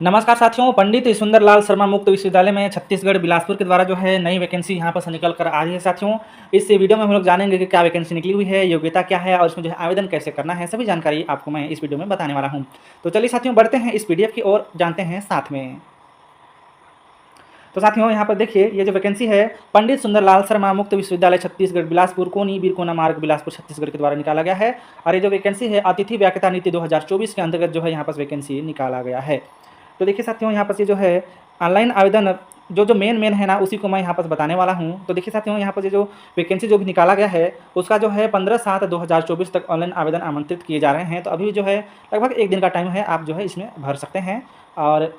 नमस्कार साथियों, पंडित सुंदरलाल शर्मा मुक्त विश्वविद्यालय में छत्तीसगढ़ बिलासपुर के द्वारा जो है नई वैकेंसी यहाँ पर से निकल कर आ रही है साथियों। इस वीडियो में हम लोग जानेंगे कि क्या वैकेंसी निकली हुई है, योग्यता क्या है और इसमें जो है आवेदन कैसे करना है, सभी जानकारी आपको मैं इस वीडियो में बताने वाला हूँ। तो चलिए साथियों, बढ़ते हैं इस पीडीएफ की ओर, जानते हैं साथ में। तो साथियों यहाँ पर देखिए, ये जो वैकेंसी है पंडित सुंदरलाल शर्मा मुक्त विश्वविद्यालय छत्तीसगढ़ बिलासपुर कोनी बीरकोना मार्ग बिलासपुर छत्तीसगढ़ के द्वारा निकाला गया है। और ये जो वैकेंसी है अतिथि व्याख्याता नीति 2024 के अंतर्गत जो है यहाँ पर वैकेंसी निकाला गया है। तो देखिए साथियों, यहाँ पर ये जो है ऑनलाइन आवेदन जो मेन है ना, उसी को मैं यहाँ पर बताने वाला हूँ। तो देखिए साथियों, यहाँ पर ये जो वैकेंसी जो भी निकाला गया है उसका जो है 15/7/2024 तक ऑनलाइन आवेदन आमंत्रित किए जा रहे हैं। तो अभी जो है लगभग 1 दिन का टाइम है, आप जो है इसमें भर सकते हैं। और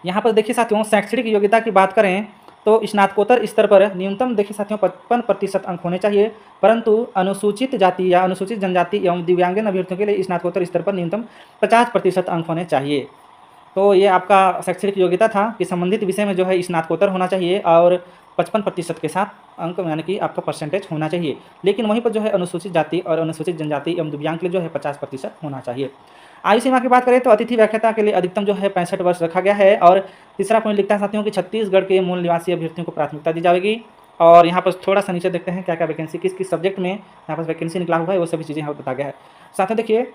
यहाँ पर देखिए साथियों, शैक्षणिक योग्यता की बात करें तो स्नातकोत्तर स्तर पर न्यूनतम देखिए साथियों 55% अंक होने चाहिए, परंतु अनुसूचित जाति या अनुसूचित जनजाति एवं दिव्यांगजन अभ्यर्थियों के लिए स्नातकोत्तर स्तर पर न्यूनतम 50% अंक होने चाहिए। तो ये आपका शैक्षणिक योग्यता था कि संबंधित विषय में जो है स्नातकोत्तर होना चाहिए और 55% के साथ अंक यानी कि आपका परसेंटेज होना चाहिए। लेकिन वहीं पर जो है अनुसूचित जाति और अनुसूचित जनजाति एवं दिव्यांग के लिए जो है 50% होना चाहिए। आयु सीमा की बात करें तो अतिथि व्याख्याता के लिए अधिकतम जो है 65 वर्ष रखा गया है। और तीसरा पॉइंट लिखता है साथियों कि छत्तीसगढ़ के मूल निवासी अभ्यर्थियों को प्राथमिकता दी जाएगी। और यहाँ पर थोड़ा सा नीचे देखते हैं क्या क्या वैकेंसी किस किस सब्जेक्ट में यहाँ पर वैकेंसी निकला हुआ है, वो सभी चीज़ें यहाँ पर बता गया है। साथ में देखिए,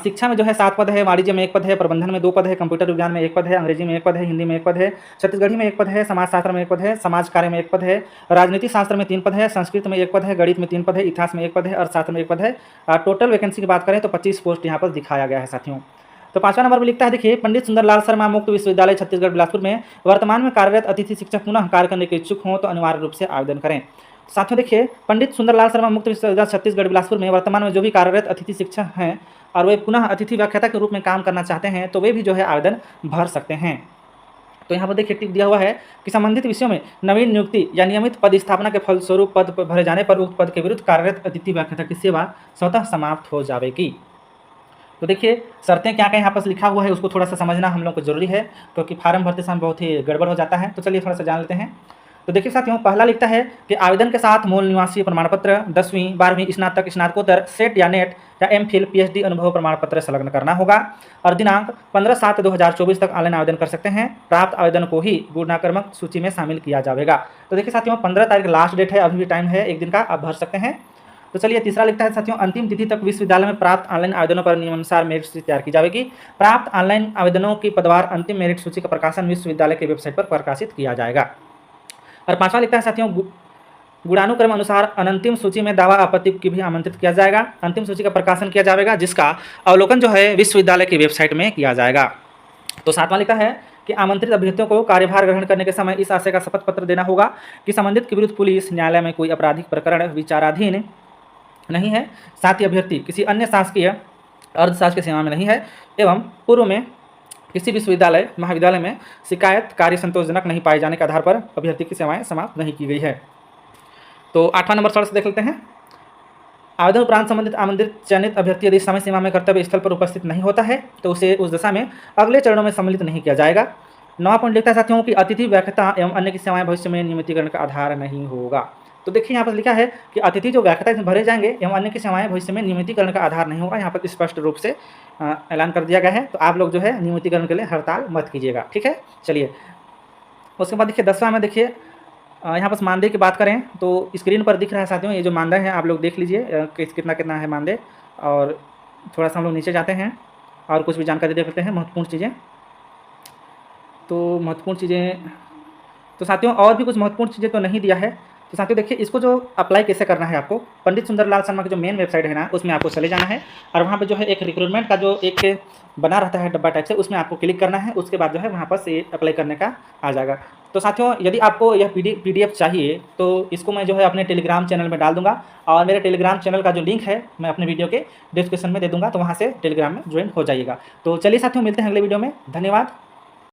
शिक्षा में जो है 7 पद है, वाणिज्य में 1 पद है, प्रबंधन में 2 पद है, कंप्यूटर विज्ञान में 1 पद है, अंग्रेजी में 1 पद है, हिंदी में 1 पद है, छत्तीसगढ़ी में 1 पद है, समाजशास्त्र में 1 पद है, समाज कार्य में 1 पद है, राजनीति शास्त्र में 3 पद है, संस्कृत में 1 पद है, गणित में 3 पद है, इतिहास में 1 पद है और शास्त्र में 1 पद है। टोटल वैकेंसी की बात करें तो 25 पोस्ट यहाँ पर दिखाया गया है साथियों। तो 5वां नंबर पर लिखता है, देखिए पंडित सुंदरलाल शर्मा मुक्त विश्वविद्यालय छत्तीसगढ़ बिलासपुर में वर्तमान में कार्यरत अतिथि शिक्षक पुनः कार्य करने के इच्छुक हों तो अनिवार्य रूप से आवेदन करें। साथ में देखिए, पंडित सुंदरलाल शर्मा मुक्त विश्वविद्यालय छत्तीसगढ़ बिलासपुर में वर्तमान में जो भी कार्यरत अतिथि शिक्षक हैं और वे पुनः अतिथि व्याख्याता के रूप में काम करना चाहते हैं तो वे भी जो है आवेदन भर सकते हैं। तो यहाँ पर देखिए टिक दिया हुआ है कि संबंधित विषयों में नवीन नियुक्ति या नियमित पद स्थापना के फलस्वरूप पद भरे जाने पर उक्त पद के विरुद्ध कार्यरत अतिथि व्याख्याता की सेवा स्वतः समाप्त हो जाएगी। तो देखिए शर्तें क्या क्या यहाँ पर लिखा हुआ है उसको थोड़ा सा समझना हम लोग को जरूरी है, क्योंकि फार्म भरते समय बहुत ही गड़बड़ हो जाता है। तो चलिए थोड़ा सा जान लेते हैं। तो देखिए साथियों, पहला लिखता है कि आवेदन के साथ मूल निवासी प्रमाण पत्र, 10वीं 12वीं स्नातक स्नातकोत्तर सेट या नेट या एमफिल पीएचडी अनुभव प्रमाण पत्र संलग्न करना होगा। और दिनांक 15/7/2024 तक ऑनलाइन आवेदन कर सकते हैं। प्राप्त आवेदन को ही गुणाक्रमक सूची में शामिल किया जाएगा। तो देखिए साथियों, 15 तारीख लास्ट डेट है, अभी भी टाइम है 1 दिन का, आप भर सकते हैं। तो चलिए तीसरा लिखता है साथियों, अंतिम तिथि तक विश्वविद्यालय में प्राप्त ऑनलाइन आवेदनों पर नियमानुसार मेरिट सूची तैयार की जाएगी। प्राप्त ऑनलाइन आवेदनों की पदवार अंतिम मेरिट सूची का प्रकाशन विश्वविद्यालय की वेबसाइट पर प्रकाशित किया जाएगा। और 5वां लिखता है साथियों, गुणानुक्रम अनुसार अनंतिम सूची में दावा आपत्ति की भी आमंत्रित किया जाएगा। अंतिम सूची का प्रकाशन किया जाएगा जिसका अवलोकन जो है विश्वविद्यालय की वेबसाइट में किया जाएगा। तो 7वां लिखा है कि आमंत्रित अभ्यर्थियों को कार्यभार ग्रहण करने के समय इस आशय का शपथ पत्र देना होगा कि संबंधित के विरुद्ध पुलिस न्यायालय में कोई आपराधिक प्रकरण विचाराधीन नहीं है, साथ ही अभ्यर्थी किसी अन्य शासकीय अर्धशासकीय सेवा में नहीं है एवं पूर्व में किसी विश्वविद्यालय महाविद्यालय में शिकायत कार्य संतोषजनक नहीं पाए जाने के आधार पर अभ्यर्थी की सेवाएं समाप्त नहीं की गई है। तो 8वां नंबर थोड़ा सा देख लेते हैं। आवेदन उपरांत संबंधित आमंत्रित चयनित अभ्यर्थी यदि समय सीमा में कर्तव्य स्थल पर उपस्थित नहीं होता है तो उसे उस दशा में अगले चरणों में सम्मिलित नहीं किया जाएगा। 9वां पॉइंट लिखता है साथियों कि अतिथि व्याख्याता एवं अन्य की सेवाएं भविष्य में नियमितीकरण का आधार नहीं होगा। तो देखिए यहाँ पर लिखा है कि अतिथि जो व्याख्याता इसमें भरे जाएंगे एवं अन्य की सेवाएं भविष्य में नियमितीकरण का आधार नहीं होगा। यहाँ पर स्पष्ट रूप से ऐलान कर दिया गया है। तो आप लोग जो है नियमितीकरण के लिए हड़ताल मत कीजिएगा, ठीक है। चलिए उसके बाद देखिए 10वां में देखिए, यहाँ पर मानदेय की बात करें तो स्क्रीन पर दिख रहा है साथियों, ये जो मानदेय है आप लोग देख लीजिए कितना कितना है मानदेय। और थोड़ा सा हम लोग नीचे जाते हैं और कुछ भी जानकारी देख लेते हैं महत्वपूर्ण चीज़ें। तो महत्वपूर्ण चीज़ें तो साथियों और भी कुछ महत्वपूर्ण चीज़ें तो नहीं दिया है। तो साथियों देखिए, इसको जो अप्लाई कैसे करना है, आपको पंडित सुंदरलाल शर्मा की जो मेन वेबसाइट है ना उसमें आपको चले जाना है और वहाँ पे जो है एक रिक्रूटमेंट का जो एक बना रहता है डब्बा टाइप से, उसमें आपको क्लिक करना है। उसके बाद जो है वहाँ पर से अप्लाई करने का आ जाएगा। तो साथियों यदि आपको यह पीडीएफ चाहिए तो इसको मैं जो है अपने टेलीग्राम चैनल में डाल दूंगा और मेरे टेलीग्राम चैनल का जो लिंक है मैं अपने वीडियो के डिस्क्रिप्शन में दे दूंगा, तो वहाँ से टेलीग्राम में ज्वाइन हो जाइएगा। तो चलिए साथियों, मिलते हैं अगले वीडियो में। धन्यवाद।